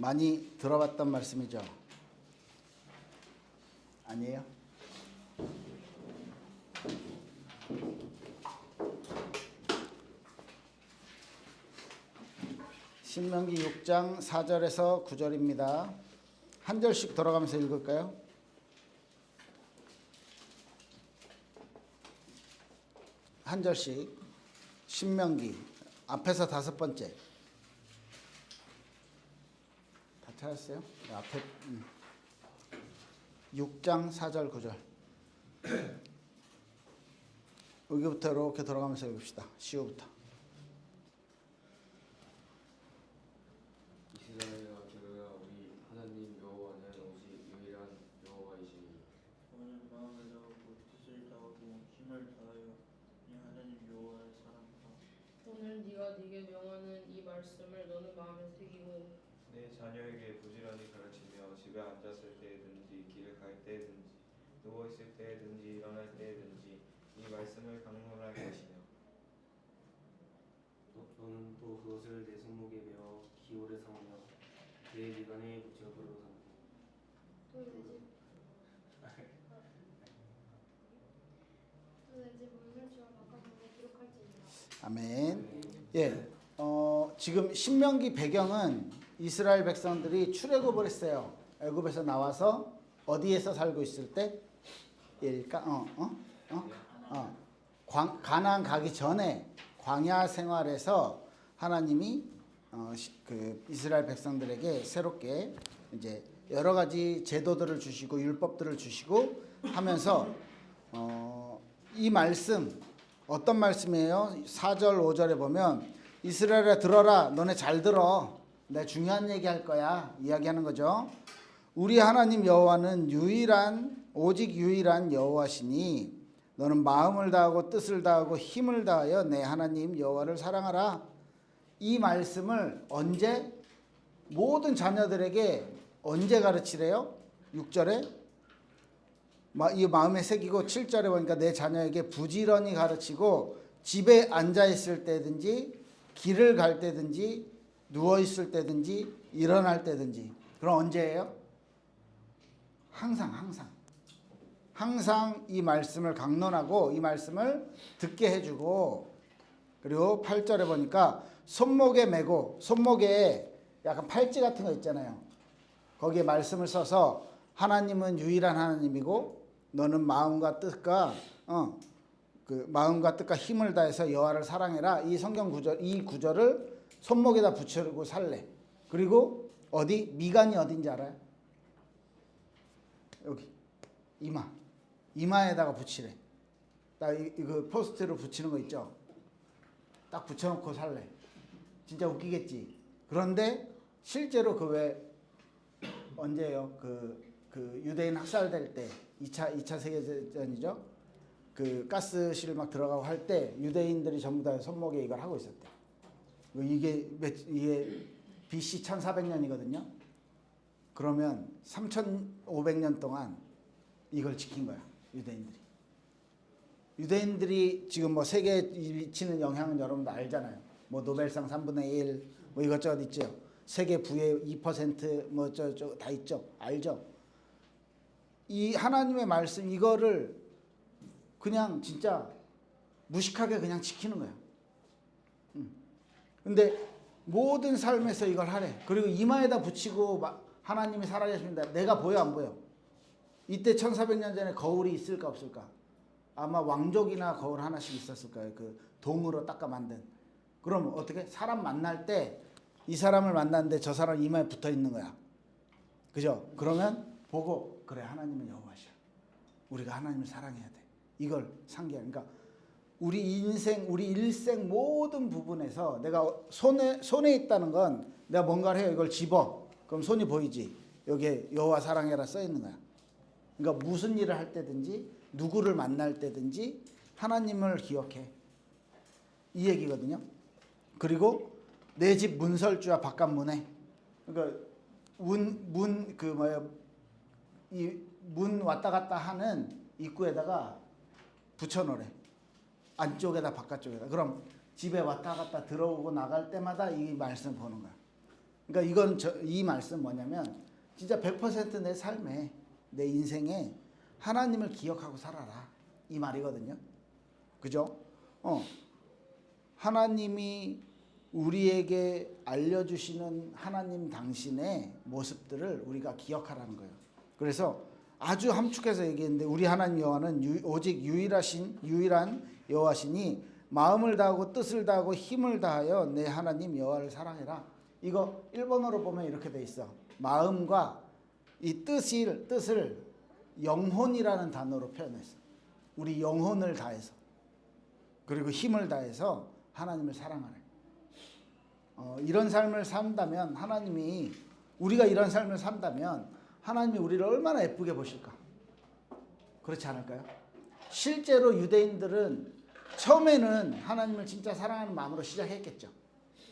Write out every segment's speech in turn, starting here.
많이 들어봤던 말씀이죠. 아니에요? 신명기 6장 4절에서 9절입니다. 한 절씩 돌아가면서 읽을까요? 한 절씩. 신명기 앞에서 다섯 번째. 다 찾았어요? 앞에 6장 4절 9절. 여기부터 이렇게 돌아가면서 읽읍시다. 시우부터. 이스라엘아 들으라. 우리 하나님 여호와는 오직 유일한 여호와이시니 오늘 마음을 다하고 뜻을 다하고 힘을 다하여 네 하나님 여호와를 사랑하라. 오늘 네가 네게 명하는 이 말씀을 너는 마음에 새기고 내 자녀에게 부지런히 가르치며 집에 앉았을 때든지 길을 갈 때든지 누워 있을 때든지 일어날 때든지 이 말씀을 강론할 것이며 너는 또 그것을 내 손목에 메어 기울에 삼으며 내 미간에 붙여 불러 삼고 또내 집 문설주와 바깥문에 기록할지니라. 아멘. 예. 지금 신명기 배경은 이스라엘 백성들이 출애굽을 했어요. 애굽에서 나와서 어디에서 살고 있을 때? 가나안 가기 전에 광야 생활에서 하나님이 그 이스라엘 백성들에게 새롭게 이제 여러 가지 제도들을 주시고 율법들을 주시고 하면서 이 말씀 어떤 말씀이에요? 4절 5절에 보면 이스라엘아 들어라. 너네 잘 들어. 내가 중요한 얘기 할 거야. 이야기하는 거죠. 우리 하나님 여호와는 오직 유일한 여호와시니 너는 마음을 다하고 뜻을 다하고 힘을 다하여 내 하나님 여호와를 사랑하라. 이 말씀을 언제 모든 자녀들에게 언제 가르치래요? 6절에 이 마음에 새기고 7절에 보니까 내 자녀에게 부지런히 가르치고 집에 앉아 있을 때든지 길을 갈 때든지 누워 있을 때든지 일어날 때든지. 그럼 언제예요? 항상 이 말씀을 강론하고 이 말씀을 듣게 해주고, 그리고 8절에 보니까 손목에 메고, 손목에 약간 팔찌 같은 거 있잖아요. 거기에 말씀을 써서 하나님은 유일한 하나님이고 너는 마음과 뜻과 힘을 다해서 여호와를 사랑해라. 이 성경 구절, 이 구절을 손목에다 붙이고 살래. 그리고 어디? 미간이 어딘지 알아요? 여기 이마에다가 붙이래. 딱 이거 포스트로 붙이는 거 있죠? 딱 붙여놓고 살래. 진짜 웃기겠지. 그런데 실제로 언제예요? 그 유대인 학살될 때 2차 세계대전이죠. 그 가스실 막 들어가고 할 때 유대인들이 전부 다 손목에 이걸 하고 있었대. 이게 BC 1400년이거든요. 그러면 3500년 동안 이걸 지킨 거야. 유대인들이 지금 뭐 세계에 미치는 영향은 여러분도 알잖아요. 뭐 노벨상 3분의 1 뭐 이것저것 있죠. 세계 부의 2% 뭐 다 있죠. 알죠? 이 하나님의 말씀 이거를 그냥 진짜 무식하게 그냥 지키는 거야. 근데 모든 삶에서 이걸 하래. 그리고 이마에다 붙이고 하나님이 살아계십니다. 내가 보여 안 보여? 이때 1400년 전에 거울이 있을까 없을까? 아마 왕족이나 거울 하나씩 있었을 거예요. 그 동으로 닦아 만든. 그럼 어떻게? 사람 만날 때 이 사람을 만났는데 저 사람 이마에 붙어 있는 거야. 그죠? 그러면 보고 그래 하나님은 여호와시야. 우리가 하나님을 사랑해야 돼. 이걸 상기하는. 그러니까 우리 일생 모든 부분에서 내가 손에 있다는 건 내가 뭔가를 해요. 이걸 집어. 그럼 손이 보이지. 여기에 여호와 사랑해라 써 있는 거야. 그러니까 무슨 일을 할 때든지 누구를 만날 때든지 하나님을 기억해. 이 얘기거든요. 그리고 내 집 문설주와 바깥문에, 그러니까 문 왔다 갔다 하는 입구에다가 붙여놓으래. 안쪽에다 바깥쪽에다. 그럼 집에 왔다 갔다 들어오고 나갈 때마다 이 말씀 보는 거야. 그러니까 이건 이 말씀 뭐냐면 진짜 100% 내 삶에 내 인생에 하나님을 기억하고 살아라 이 말이거든요. 그죠? 하나님이 우리에게 알려주시는 하나님 당신의 모습들을 우리가 기억하라는 거예요. 그래서 아주 함축해서 얘기했는데 우리 하나님 여호와는 오직 유일한 여호와시니 마음을 다하고 뜻을 다하고 힘을 다하여 내 하나님 여호와를 사랑해라. 이거 일본어로 보면 이렇게 돼 있어. 마음과 이 뜻을 영혼이라는 단어로 표현했어. 우리 영혼을 다해서 그리고 힘을 다해서 하나님을 사랑하래. 이런 삶을 산다면 하나님이 우리가 이런 삶을 산다면 하나님이 우리를 얼마나 예쁘게 보실까? 그렇지 않을까요? 실제로 유대인들은 처음에는 하나님을 진짜 사랑하는 마음으로 시작했겠죠.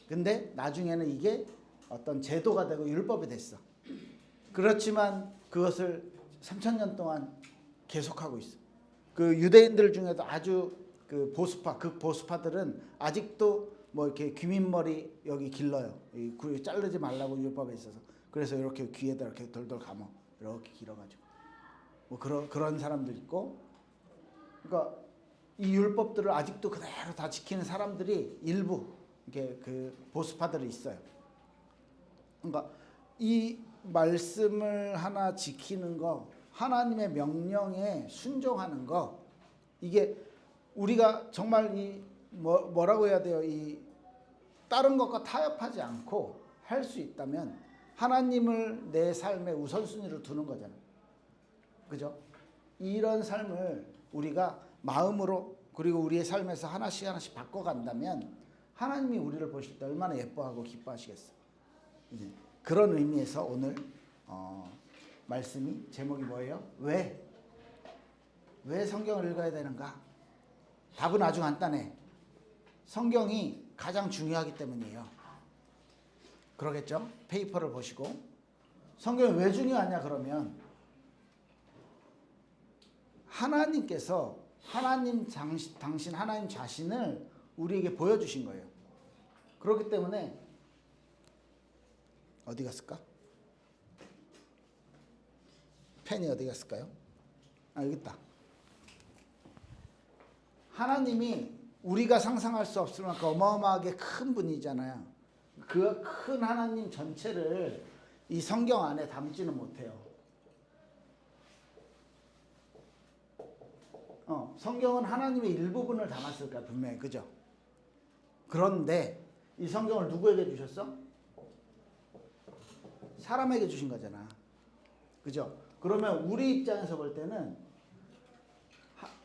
근데 나중에는 이게 어떤 제도가 되고 율법이 됐어. 그렇지만 그것을 3000년 동안 계속하고 있어. 그 유대인들 중에도 아주 그 극보수파들은 아직도 뭐 이렇게 귀민머리 여기 길러요. 자르지 말라고 율법에 있어서. 그래서 이렇게 귀에다 이렇게 돌돌 감어. 이렇게 길어가지고. 뭐 그런 사람들 있고. 그러니까 이 율법들을 아직도 그대로 다 지키는 사람들이 일부 이렇게 그 보수파들이 있어요. 그러니까 이 말씀을 하나 지키는 거, 하나님의 명령에 순종하는 거, 이게 우리가 정말 이 뭐라고 해야 돼요? 이 다른 것과 타협하지 않고 할 수 있다면 하나님을 내 삶의 우선순위로 두는 거잖아요. 그죠? 이런 삶을 우리가 마음으로 그리고 우리의 삶에서 하나씩 바꿔간다면 하나님이 우리를 보실 때 얼마나 예뻐하고 기뻐하시겠어. 이제 그런 의미에서 오늘 말씀이 제목이 뭐예요? 왜 성경을 읽어야 되는가? 답은 아주 간단해. 성경이 가장 중요하기 때문이에요. 그러겠죠? 페이퍼를 보시고 성경이 왜 중요하냐 그러면 하나님께서 당신 하나님 자신을 우리에게 보여주신 거예요. 그렇기 때문에 어디 갔을까? 펜이 어디 갔을까요? 여기 있다. 하나님이 우리가 상상할 수 없을 만큼 어마어마하게 큰 분이잖아요. 그 큰 하나님 전체를 이 성경 안에 담지는 못해요. 성경은 하나님의 일부분을 담았을 거야 분명히. 그죠? 그런데 이 성경을 누구에게 주셨어? 사람에게 주신 거잖아. 그죠? 그러면 우리 입장에서 볼 때는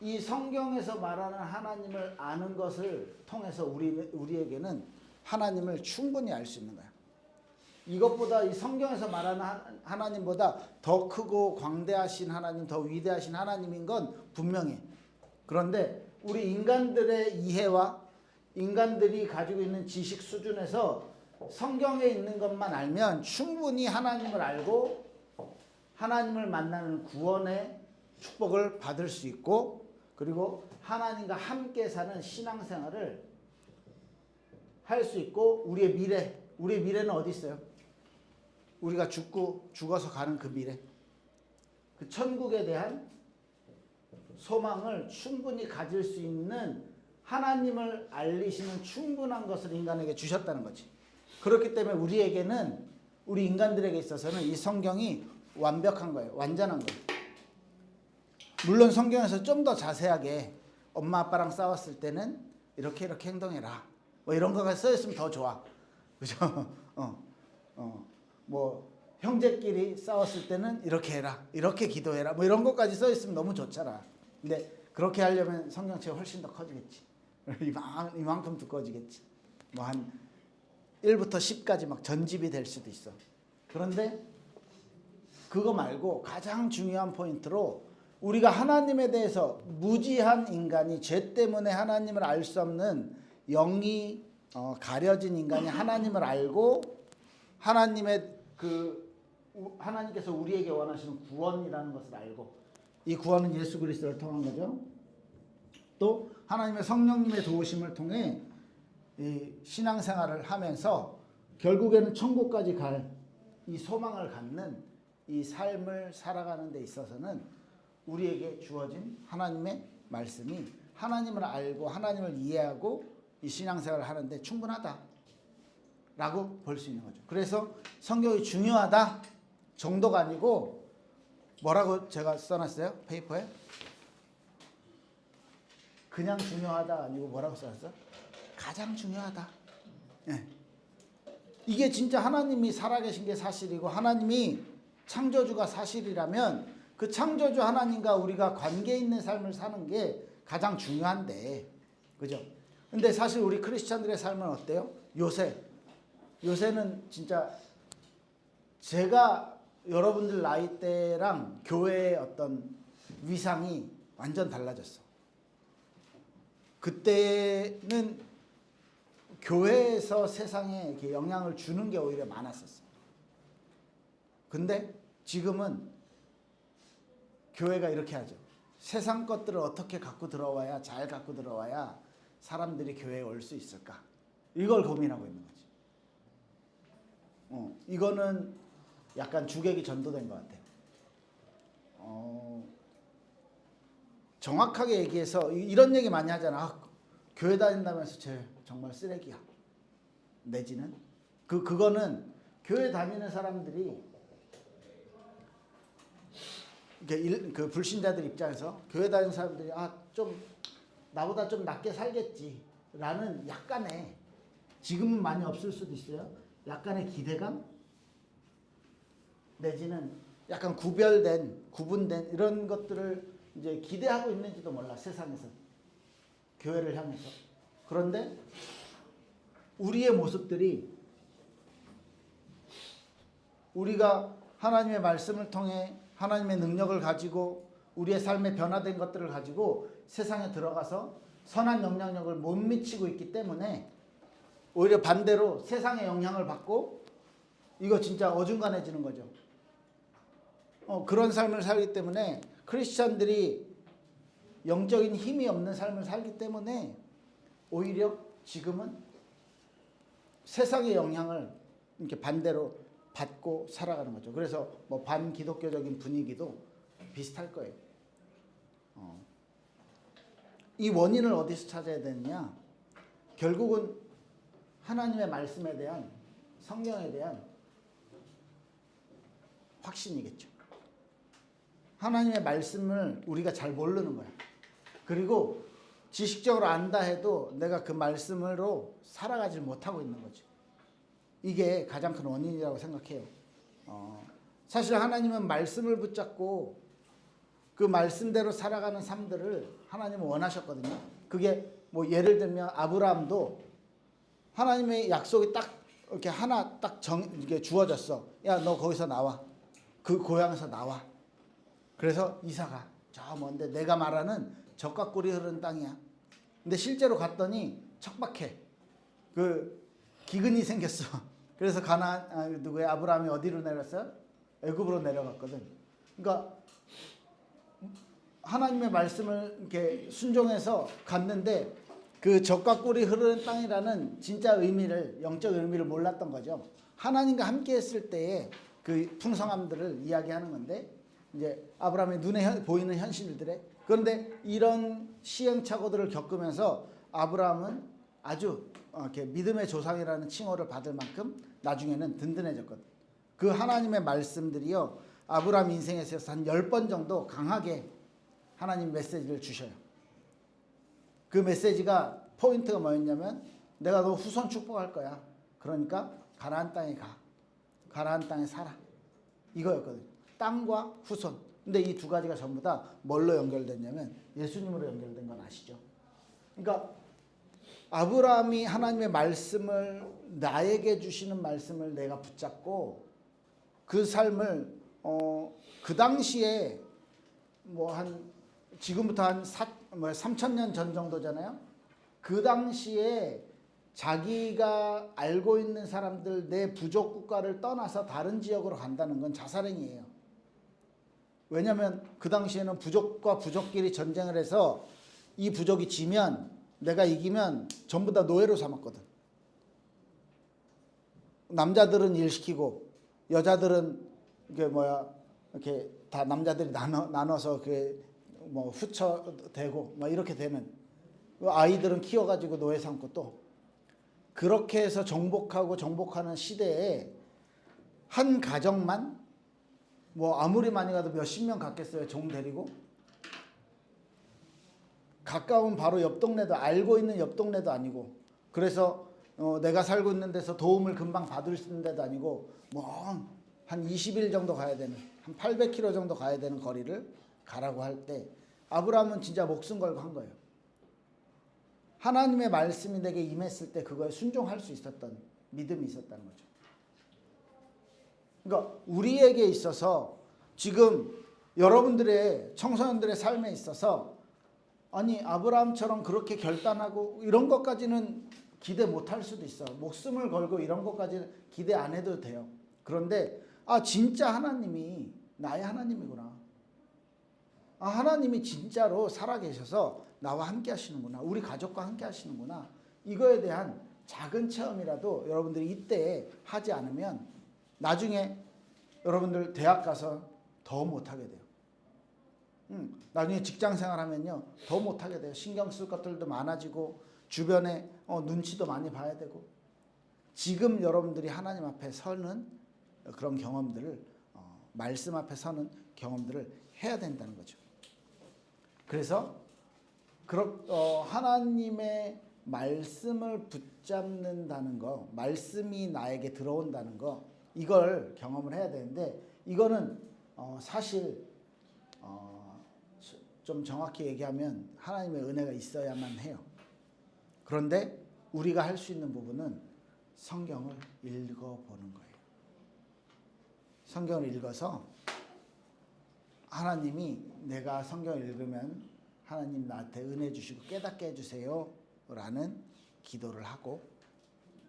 이 성경에서 말하는 하나님을 아는 것을 통해서 우리에게는 하나님을 충분히 알 수 있는 거야. 이것보다 이 성경에서 말하는 하나님보다 더 크고 광대하신 하나님, 더 위대하신 하나님인 건 분명해. 그런데 우리 인간들의 이해와 인간들이 가지고 있는 지식 수준에서 성경에 있는 것만 알면 충분히 하나님을 알고 하나님을 만나는 구원의 축복을 받을 수 있고 그리고 하나님과 함께 사는 신앙생활을 할 수 있고 우리의 미래는 어디 있어요? 우리가 죽어서 가는 그 미래, 그 천국에 대한 소망을 충분히 가질 수 있는 하나님을 알리시는 충분한 것을 인간에게 주셨다는 거지. 그렇기 때문에 우리 인간들에게 있어서는 이 성경이 완벽한 거예요. 완전한 거예요. 물론 성경에서 좀 더 자세하게 엄마 아빠랑 싸웠을 때는 이렇게 행동해라. 뭐 이런 거가 써 있으면 더 좋아. 그죠? 뭐 형제끼리 싸웠을 때는 이렇게 해라. 이렇게 기도해라. 뭐 이런 것까지 써 있으면 너무 좋잖아. 근데 그렇게 하려면 성경책이 훨씬 더 커지겠지. 이만큼 두꺼워지겠지. 뭐 한 1부터 10까지 막 전집이 될 수도 있어. 그런데 그거 말고 가장 중요한 포인트로 우리가 하나님에 대해서 무지한 인간이 죄 때문에 하나님을 알 수 없는 영이 가려진 인간이 하나님을 알고 하나님께서 우리에게 원하시는 구원이라는 것을 알고 이 구원은 예수 그리스도를 통한 거죠. 또 하나님의 성령님의 도우심을 통해 이 신앙생활을 하면서 결국에는 천국까지 갈 이 소망을 갖는 이 삶을 살아가는 데 있어서는 우리에게 주어진 하나님의 말씀이 하나님을 알고 하나님을 이해하고 이 신앙생활을 하는데 충분하다라고 볼 수 있는 거죠. 그래서 성경이 중요하다 정도가 아니고 뭐라고 제가 써놨어요? 페이퍼에? 그냥 중요하다 아니고 뭐라고 써놨어? 가장 중요하다. 예. 이게 진짜 하나님이 살아계신 게 사실이고 하나님이 창조주가 사실이라면 그 창조주 하나님과 우리가 관계 있는 삶을 사는 게 가장 중요한데, 그죠? 근데 사실 우리 크리스찬들의 삶은 어때요? 요새는 진짜 제가 여러분들 나이대랑 교회의 어떤 위상이 완전 달라졌어. 그때는 교회에서 세상에 이렇게 영향을 주는 게 오히려 많았었어. 근데 지금은 교회가 이렇게 하죠. 세상 것들을 어떻게 갖고 들어와야 잘 갖고 들어와야 사람들이 교회에 올 수 있을까? 이걸 고민하고 있는 거지. 이거는 약간 주객이 전도된 것 같아. 정확하게 얘기해서 이런 얘기 많이 하잖아. 아, 교회 다닌다면서 쟤 정말 쓰레기야. 내지는 그거는 교회 다니는 사람들이 그 불신자들 입장에서 교회 다니는 사람들이 좀 나보다 좀 낫게 살겠지라는 약간의, 지금은 많이 없을 수도 있어요. 약간의 기대감 내지는 약간 구분된 이런 것들을 이제 기대하고 있는지도 몰라, 세상에서 교회를 향해서. 그런데 우리의 모습들이 우리가 하나님의 말씀을 통해 하나님의 능력을 가지고 우리의 삶에 변화된 것들을 가지고 세상에 들어가서 선한 영향력을 못 미치고 있기 때문에 오히려 반대로 세상의 영향을 받고 이거 진짜 어중간해지는 거죠. 그런 삶을 살기 때문에 크리스찬들이 영적인 힘이 없는 삶을 살기 때문에 오히려 지금은 세상의 영향을 이렇게 반대로 받고 살아가는 거죠. 그래서 뭐 반기독교적인 분위기도 비슷할 거예요. 이 원인을 어디서 찾아야 되느냐? 결국은 하나님의 말씀에 대한, 성경에 대한 확신이겠죠. 하나님의 말씀을 우리가 잘 모르는 거야. 그리고 지식적으로 안다 해도 내가 그 말씀으로 살아가지 못하고 있는 거죠. 이게 가장 큰 원인이라고 생각해요. 사실 하나님은 말씀을 붙잡고 그 말씀대로 살아가는 삶들을 하나님은 원하셨거든요. 그게 뭐 예를 들면 아브라함도 하나님의 약속이 딱 이렇게 하나 딱 이게 주어졌어. 야, 너 거기서 나와. 그 고향에서 나와. 그래서 이사가 저 먼데 내가 말하는 젖과 꿀이 흐르는 땅이야. 근데 실제로 갔더니 척박해. 그 기근이 생겼어. 그래서 누구야? 아브라함이 어디로 내렸어요? 애굽으로 내려갔거든. 그러니까 하나님의 말씀을 이렇게 순종해서 갔는데 그 젖과 꿀이 흐르는 땅이라는 진짜 의미를, 영적 의미를 몰랐던 거죠. 하나님과 함께 했을 때의 그 풍성함들을 이야기하는 건데 이제 아브라함의 눈에 보이는 현실들에, 그런데 이런 시행착오들을 겪으면서 아브라함은 아주 이렇게 믿음의 조상이라는 칭호를 받을 만큼 나중에는 든든해졌거든. 그 하나님의 말씀들이요, 아브라함 인생에서 한 10번 정도 강하게 하나님 메시지를 주셔요. 그 메시지가 포인트가 뭐였냐면 내가 너 후손 축복할 거야. 그러니까 가나안 땅에 가. 가나안 땅에 살아. 이거였거든. 땅과 후손. 근데 이 두 가지가 전부 다 뭘로 연결됐냐면 예수님으로 연결된 건 아시죠? 그러니까 아브라함이 하나님의 말씀을, 나에게 주시는 말씀을 내가 붙잡고 그 삶을 그 당시에 뭐 지금부터 한 3,000년 전 정도잖아요. 그 당시에 자기가 알고 있는 사람들, 내 부족 국가를 떠나서 다른 지역으로 간다는 건 자살행위예요. 왜냐하면 그 당시에는 부족과 부족끼리 전쟁을 해서 이 부족이 지면, 내가 이기면 전부 다 노예로 삼았거든. 남자들은 일 시키고 여자들은 이게 뭐야 이렇게 다 남자들이 나눠서 그 뭐 후처대고 막 이렇게 되는 아이들은 키워가지고 노예 삼고 또 그렇게 해서 정복하는 시대에 한 가정만 뭐 아무리 많이 가도 몇십 명 갔겠어요. 종 데리고 가까운 바로 옆 동네도 알고 있는 옆 동네도 아니고 그래서 내가 살고 있는 데서 도움을 금방 받을 수 있는 데도 아니고 뭐 한 20일 정도 가야 되는 한 800km 정도 가야 되는 거리를 가라고 할 때 아브라함은 진짜 목숨 걸고 한 거예요. 하나님의 말씀이 내게 임했을 때 그거에 순종할 수 있었던 믿음이 있었다는 거죠. 그러니까 우리에게 있어서 지금 여러분들의 청소년들의 삶에 있어서 아니 아브라함처럼 그렇게 결단하고 이런 것까지는 기대 못할 수도 있어. 목숨을 걸고 이런 것까지는 기대 안 해도 돼요. 그런데 진짜 하나님이 나의 하나님이구나. 하나님이 진짜로 살아계셔서 나와 함께 하시는구나. 우리 가족과 함께 하시는구나. 이거에 대한 작은 체험이라도 여러분들이 이때 하지 않으면 나중에 여러분들 대학 가서 더 못하게 돼요. 나중에 직장 생활하면요 더 못하게 돼요. 신경 쓸 것들도 많아지고 주변에 눈치도 많이 봐야 되고 지금 여러분들이 하나님 앞에 서는 그런 경험들을 말씀 앞에 서는 경험들을 해야 된다는 거죠. 그래서 하나님의 말씀을 붙잡는다는 거, 말씀이 나에게 들어온다는 거, 이걸 경험을 해야 되는데 이거는 사실 좀 정확히 얘기하면 하나님의 은혜가 있어야만 해요. 그런데 우리가 할 수 있는 부분은 성경을 읽어보는 거예요. 성경을 읽어서 하나님이 내가 성경을 읽으면 하나님 나한테 은혜 주시고 깨닫게 해주세요 라는 기도를 하고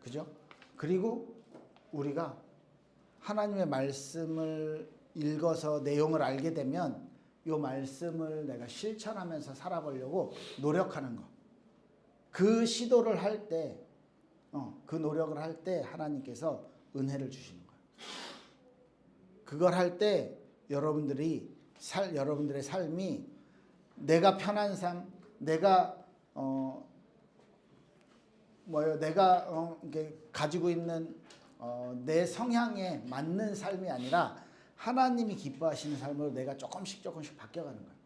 그죠? 그리고 우리가 하나님의 말씀을 읽어서 내용을 알게 되면 이 말씀을 내가 실천하면서 살아보려고 노력하는 거. 그 시도를 할 때, 그 노력을 할 때 하나님께서 은혜를 주시는 거예요. 그걸 할 때 여러분들의 삶이 내가 편한 삶, 내가 이게 가지고 있는 내 성향에 맞는 삶이 아니라 하나님이 기뻐하시는 삶으로 내가 조금씩 바뀌어가는 거예요.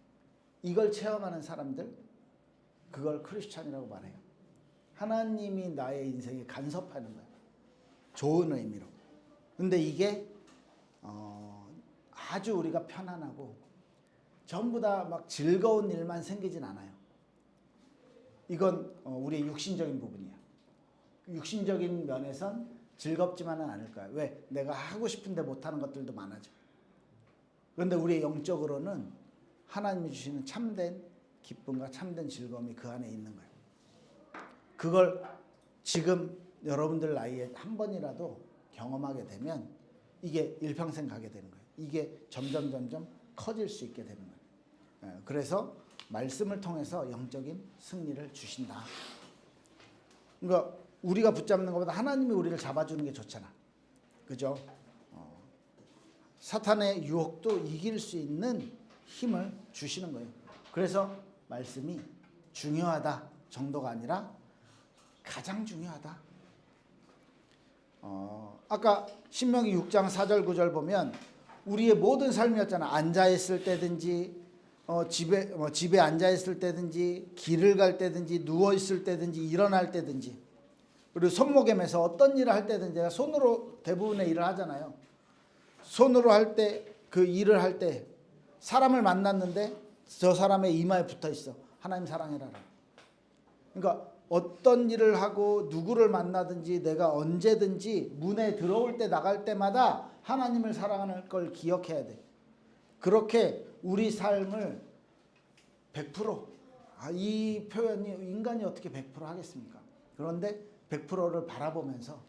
이걸 체험하는 사람들, 그걸 크리스찬이라고 말해요. 하나님이 나의 인생에 간섭하는 거예요. 좋은 의미로. 근데 이게 아주 우리가 편안하고 전부 다 막 즐거운 일만 생기진 않아요. 이건 우리의 육신적인 부분이에요. 육신적인 면에선 즐겁지만은 않을 거예요. 왜? 내가 하고 싶은데 못하는 것들도 많아져. 그런데 우리의 영적으로는 하나님이 주시는 참된 기쁨과 참된 즐거움이 그 안에 있는 거예요. 그걸 지금 여러분들 나이에 한 번이라도 경험하게 되면 이게 일평생 가게 되는 거예요. 이게 점점 커질 수 있게 되는 거예요. 그래서 말씀을 통해서 영적인 승리를 주신다. 그러니까 우리가 붙잡는 것보다 하나님이 우리를 잡아주는 게 좋잖아. 그죠? 사탄의 유혹도 이길 수 있는 힘을 주시는 거예요. 그래서 말씀이 중요하다 정도가 아니라 가장 중요하다. 아까 신명기 6장 4절 9절 보면 우리의 모든 삶이었잖아. 앉아있을 때든지 집에 앉아있을 때든지 길을 갈 때든지 누워있을 때든지 일어날 때든지 그리고 손목엠에서 어떤 일을 할 때든지 내가 손으로 대부분의 일을 하잖아요. 손으로 할 때 그 일을 할 때 사람을 만났는데 저 사람의 이마에 붙어 있어. 하나님 사랑해라. 그러니까 어떤 일을 하고 누구를 만나든지 내가 언제든지 문에 들어올 때 나갈 때마다 하나님을 사랑하는 걸 기억해야 돼. 그렇게 우리 삶을 100% 이 표현이 인간이 어떻게 100% 하겠습니까? 그런데 100%를 바라보면서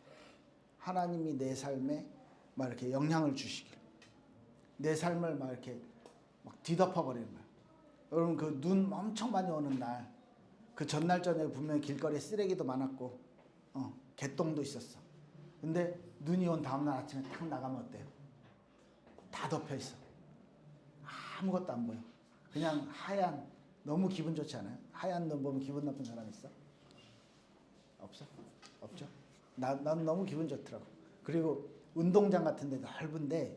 하나님이 내 삶에 막 이렇게 영향을 주시길 내 삶을 막 이렇게 막 뒤덮어 버리는 거예요. 여러분 그 눈 엄청 많이 오는 날 그 전날 저녁에 분명히 길거리에 쓰레기도 많았고 개똥도 있었어. 근데 눈이 온 다음날 아침에 딱 나가면 어때요? 다 덮여 있어. 아무것도 안 보여. 그냥 하얀, 너무 기분 좋지 않아요? 하얀 눈 보면 기분 나쁜 사람 있어? 없어? 없죠? 난 너무 기분 좋더라고. 그리고 운동장 같은 데 넓은데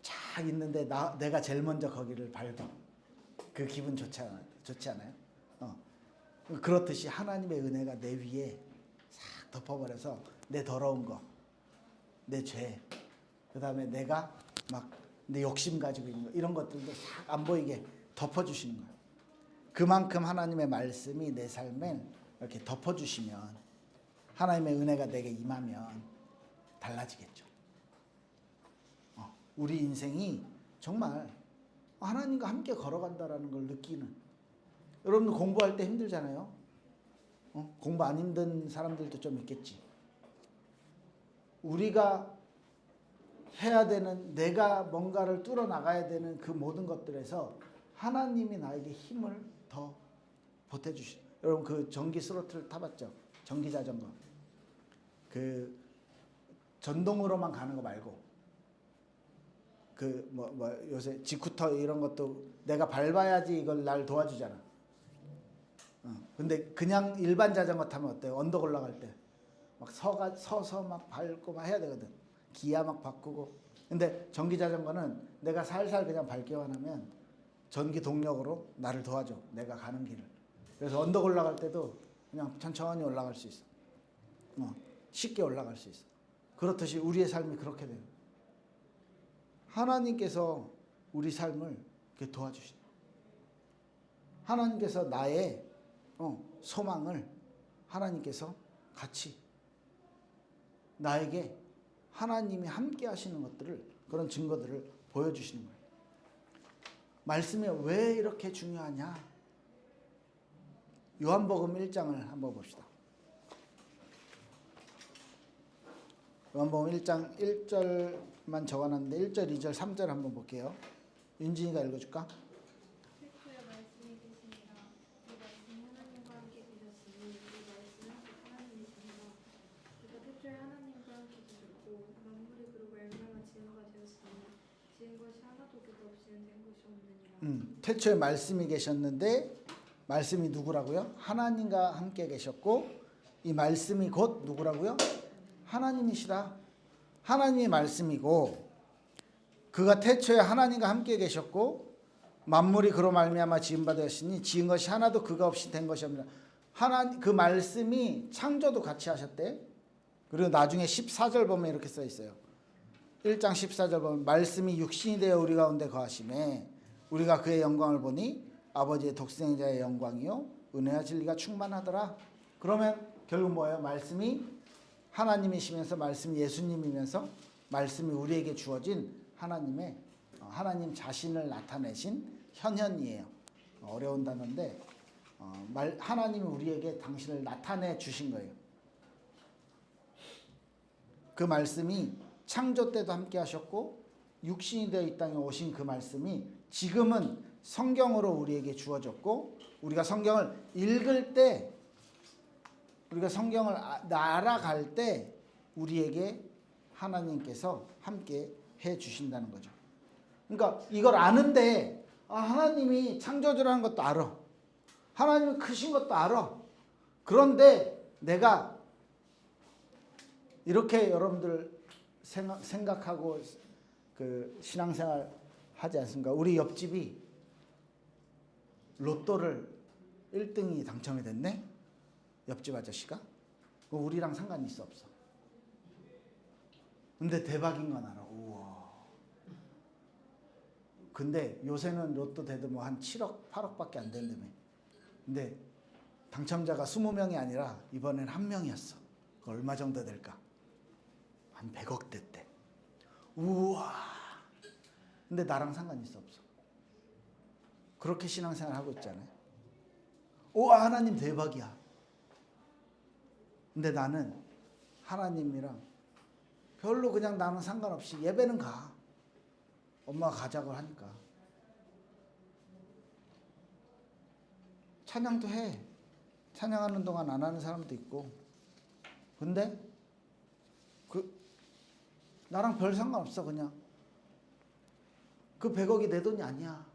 쫙 있는데 내가 제일 먼저 거기를 밟아. 그 기분 좋지 않아요? 그렇듯이 하나님의 은혜가 내 위에 싹 덮어버려서 내 더러운 거, 내 죄, 그 다음에 내가 막 내 욕심 가지고 있는 거, 이런 것들도 싹 안 보이게 덮어주시는 거예요. 그만큼 하나님의 말씀이 내 삶에 이렇게 덮어주시면, 하나님의 은혜가 내게 임하면 달라지겠죠. 우리 인생이 정말 하나님과 함께 걸어간다라는 걸 느끼는. 여러분들 공부할 때 힘들잖아요. 공부 안 힘든 사람들도 좀 있겠지. 우리가 해야 되는, 내가 뭔가를 뚫어 나가야 되는 그 모든 것들에서 하나님이 나에게 힘을 더 보태주시는. 여러분 그 전기 스로틀 타봤죠? 전기 자전거. 그 전동으로만 가는 거 말고 그 요새 지쿠터 이런 것도 내가 밟아야지 이걸 날 도와주잖아. 근데 그냥 일반 자전거 타면 어때요? 언덕 올라갈 때 막 서서 막 밟고 막 해야 되거든. 기아 막 바꾸고. 근데 전기 자전거는 내가 살살 그냥 밟기만 하면 전기 동력으로 나를 도와줘. 내가 가는 길을. 그래서 언덕 올라갈 때도 그냥 천천히 올라갈 수 있어. 쉽게 올라갈 수 있어. 그렇듯이 우리의 삶이 그렇게 돼요. 하나님께서 우리 삶을 이렇게 도와주시는. 하나님께서 나의 소망을 하나님께서 같이 나에게 하나님이 함께 하시는 것들을, 그런 증거들을 보여주시는 거예요. 말씀이 왜 이렇게 중요하냐? 요한복음 1장을 한번 봅시다. 요한복음 1장 1절만 적어놨는데 1절, 2절, 3절 한번 볼게요. 윤진이가 읽어줄까? 태초에 말씀이 계시니라. 이 말씀이 하나님과 함께 계셨으니 이 말씀은 하나님이시니라. 그가 태초에 하나님과 함께 계셨고 만물이 그로 말미암아 지은 바 되었으니 지은 것이 하나도 그가 없이는 된 것이 없느니라. 태초에 말씀이 계셨는데, 말씀이 누구라고요? 하나님과 함께 계셨고, 이 말씀이 곧 누구라고요? 하나님이시라. 하나님이 말씀이고, 그가 태초에 하나님과 함께 계셨고 만물이 그로 말미암아 지은 바 되었으니 지은 것이 하나도 그가 없이 된 것이 없느니라. 그 말씀이 창조도 같이 하셨대. 그리고 나중에 14절 보면 이렇게 써 있어요. 1장 14절 보면 말씀이 육신이 되어 우리 가운데 거하심에 우리가 그의 영광을 보니 아버지의 독생자의 영광이요 은혜와 진리가 충만하더라. 그러면 결국 뭐예요? 말씀이 하나님이시면서 말씀이 예수님이면서 말씀이 우리에게 주어진 하나님 자신을 나타내신 현현이에요. 어려운 단어인데 하나님이 우리에게 당신을 나타내 주신 거예요. 그 말씀이 창조 때도 함께 하셨고 육신이 되어 이 땅에 오신 그 말씀이 지금은 성경으로 우리에게 주어졌고, 우리가 성경을 읽을 때, 우리가 성경을 알아갈 때 우리에게 하나님께서 함께 해 주신다는 거죠. 그러니까 이걸 아는데 하나님이 창조주라는 것도 알아. 하나님이 크신 것도 알아. 그런데 내가 이렇게 여러분들 생각하고 그 신앙생활 하지 않습니까? 우리 옆집이 로또를 1등이 당첨이 됐네? 옆집 아저씨가? 우리랑 상관이 있어 없어? 근데 대박인 건 알아. 우와. 근데 요새는 로또 돼도 뭐 한 7억, 8억밖에 안 된다며. 근데 당첨자가 20명이 아니라 이번엔 1명이었어. 그 얼마 정도 될까? 한 100억 됐대. 우와. 근데 나랑 상관이 있어 없어? 그렇게 신앙생활 하고 있잖아요. 우와, 하나님 대박이야. 근데 나는 하나님이랑 별로 그냥 나는 상관없이 예배는 가. 엄마가 가자고 하니까. 찬양도 해. 찬양하는 동안 안 하는 사람도 있고. 근데 나랑 별 상관없어. 그냥 그 100억이 내 돈이 아니야.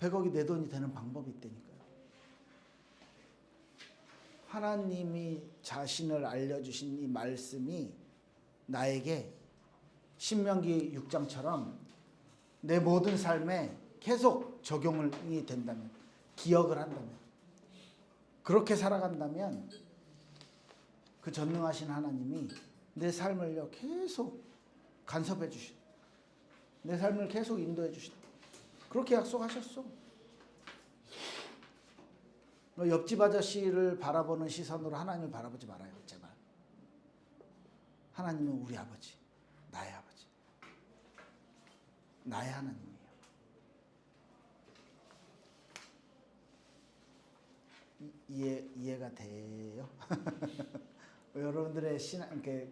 100억이 내 돈이 되는 방법이 있다니까요. 하나님이 자신을 알려주신 이 말씀이 나에게 신명기 6장처럼 내 모든 삶에 계속 적용이 된다면, 기억을 한다면, 그렇게 살아간다면 그 전능하신 하나님이 내 삶을요 계속 간섭해 주신, 내 삶을 계속 인도해 주신, 그렇게 약속하셨어. 옆집 아저씨를 바라보는 시선으로 하나님을 바라보지 말아요. 제발. 하나님은 우리 아버지, 나의 아버지, 나의 하나님이에요. 이해가 돼요? 여러분들의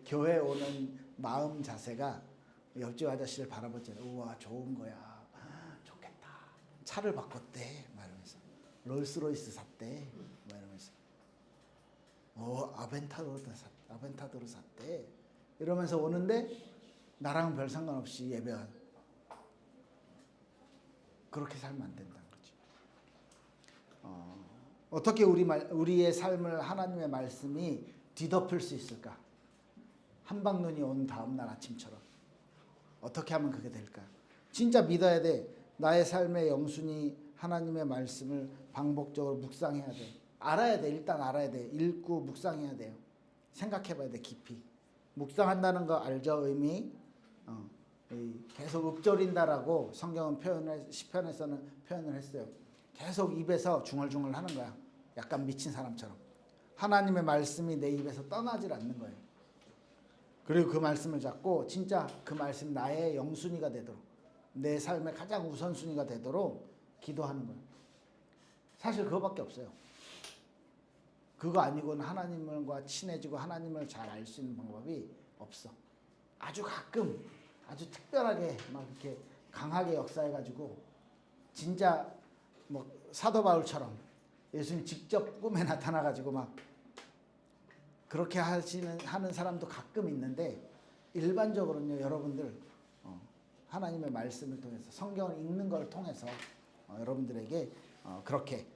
교회 오는 마음 자세가 옆집 아저씨를 바라보잖아요. 우와, 좋은 거야. 좋겠다. 차를 바꿨대. 막 이러면서. 롤스로이스 샀대. 막 이러면서. 아벤타도로 샀대. 이러면서 오는데 나랑은 별 상관없이 예배한. 그렇게 살면 안 된다는 거지. 어떻게 우리의 삶을 하나님의 말씀이 뒤덮을 수 있을까? 한방눈이 온 다음날 아침처럼. 어떻게 하면 그게 될까? 진짜 믿어야 돼. 나의 삶의 영순이 하나님의 말씀을 반복적으로 묵상해야 돼. 알아야 돼. 일단 알아야 돼. 읽고 묵상해야 돼요. 생각해봐야 돼. 깊이. 묵상한다는 거 알죠? 의미? 계속 읊조린다라고 성경은 시편에서는 표현을 했어요. 계속 입에서 중얼중얼 하는 거야. 약간 미친 사람처럼. 하나님의 말씀이 내 입에서 떠나질 않는 거예요. 그리고 그 말씀을 잡고 진짜 그 말씀 나의 영순위가 되도록, 내 삶의 가장 우선순위가 되도록 기도하는 거예요. 사실 그거밖에 없어요. 그거 아니고는 하나님과 친해지고 하나님을 잘 알 수 있는 방법이 없어. 아주 가끔 아주 특별하게 막 이렇게 강하게 역사해가지고 진짜 뭐 사도 바울처럼 예수님 직접 꿈에 나타나가지고 막 그렇게 하는 사람도 가끔 있는데, 일반적으로는요 여러분들 하나님의 말씀을 통해서, 성경을 읽는 걸 통해서 여러분들에게 그렇게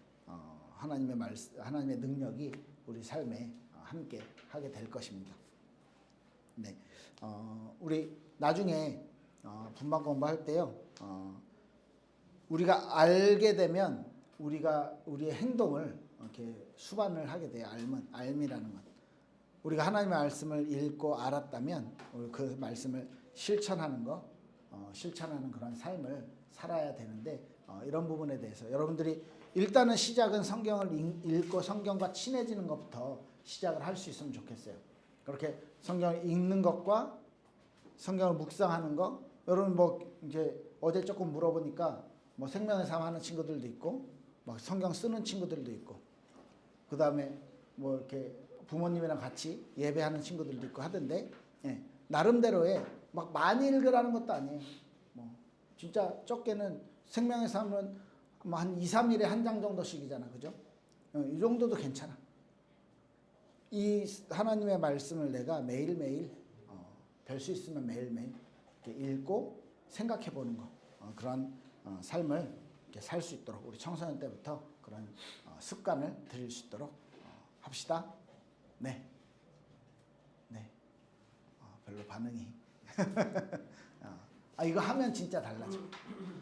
하나님의 능력이 우리 삶에 함께 하게 될 것입니다. 네, 우리 나중에 분반 공부할 때요, 우리가 알게 되면 우리의 행동을 이렇게 수반을 하게 돼요. 알미라는 것. 우리가 하나님의 말씀을 읽고 알았다면 그 말씀을 실천하는 그런 삶을 살아야 되는데, 이런 부분에 대해서 여러분들이 일단은 시작은 성경을 읽고 성경과 친해지는 것부터 시작을 할 수 있으면 좋겠어요. 그렇게 성경을 읽는 것과 성경을 묵상하는 것, 여러분 뭐 이제 어제 조금 물어보니까 뭐 생명의 삶 하는 친구들도 있고, 막 성경 쓰는 친구들도 있고, 그 다음에 뭐 이렇게 부모님이랑 같이 예배하는 친구들도 있고 하던데, 나름대로의 막 많이 읽으라는 것도 아니에요. 뭐 진짜 적게는 생명의 삶은 뭐 한 2-3일에 한 장 정도씩이잖아, 그죠? 이 정도도 괜찮아. 이 하나님의 말씀을 내가 매일매일 될 수 있으면 매일매일 이렇게 읽고 생각해 보는 거, 그런 삶을 이렇게 살 수 있도록 우리 청소년 때부터 그런 습관을 들일 수 있도록 합시다. 네. 별로 반응이. 이거 하면 진짜 달라져.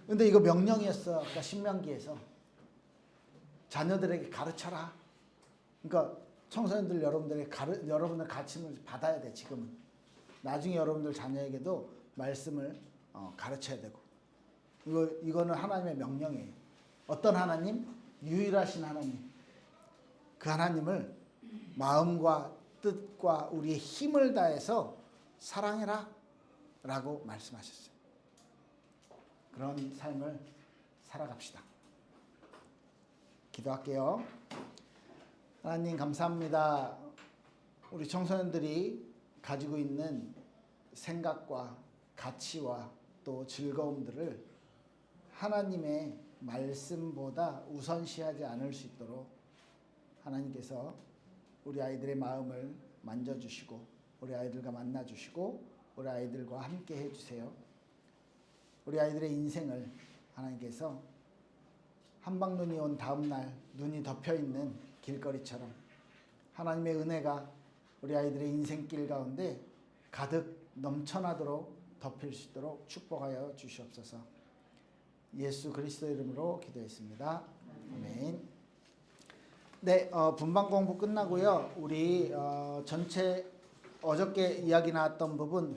근데 이거 명령이었어. 아까 신명기에서 자녀들에게 가르쳐라. 그러니까 청소년들 여러분들 가르침을 받아야 돼. 지금은. 나중에 여러분들 자녀에게도 말씀을 가르쳐야 되고. 이거는 하나님의 명령이에요. 어떤 하나님? 유일하신 하나님. 그 하나님을 마음과 뜻과 우리의 힘을 다해서 사랑해라 라고 말씀하셨어요. 그런 삶을 살아갑시다. 기도할게요. 하나님 감사합니다. 우리 청소년들이 가지고 있는 생각과 가치와 또 즐거움들을 하나님의 말씀보다 우선시하지 않을 수 있도록 하나님께서 우리 아이들의 마음을 만져주시고 우리 아이들과 만나 주시고 우리 아이들과 함께 해 주세요. 우리 아이들의 인생을 하나님께서 한방눈이 온 다음 날 눈이 덮여 있는 길거리처럼 하나님의 은혜가 우리 아이들의 인생길 가운데 가득 넘쳐나도록 덮일 수 있도록 축복하여 주시옵소서. 예수 그리스도 이름으로 기도했습니다. 아멘. 네, 분방 공부 끝나고요. 우리 전체 어저께 이야기 나왔던 부분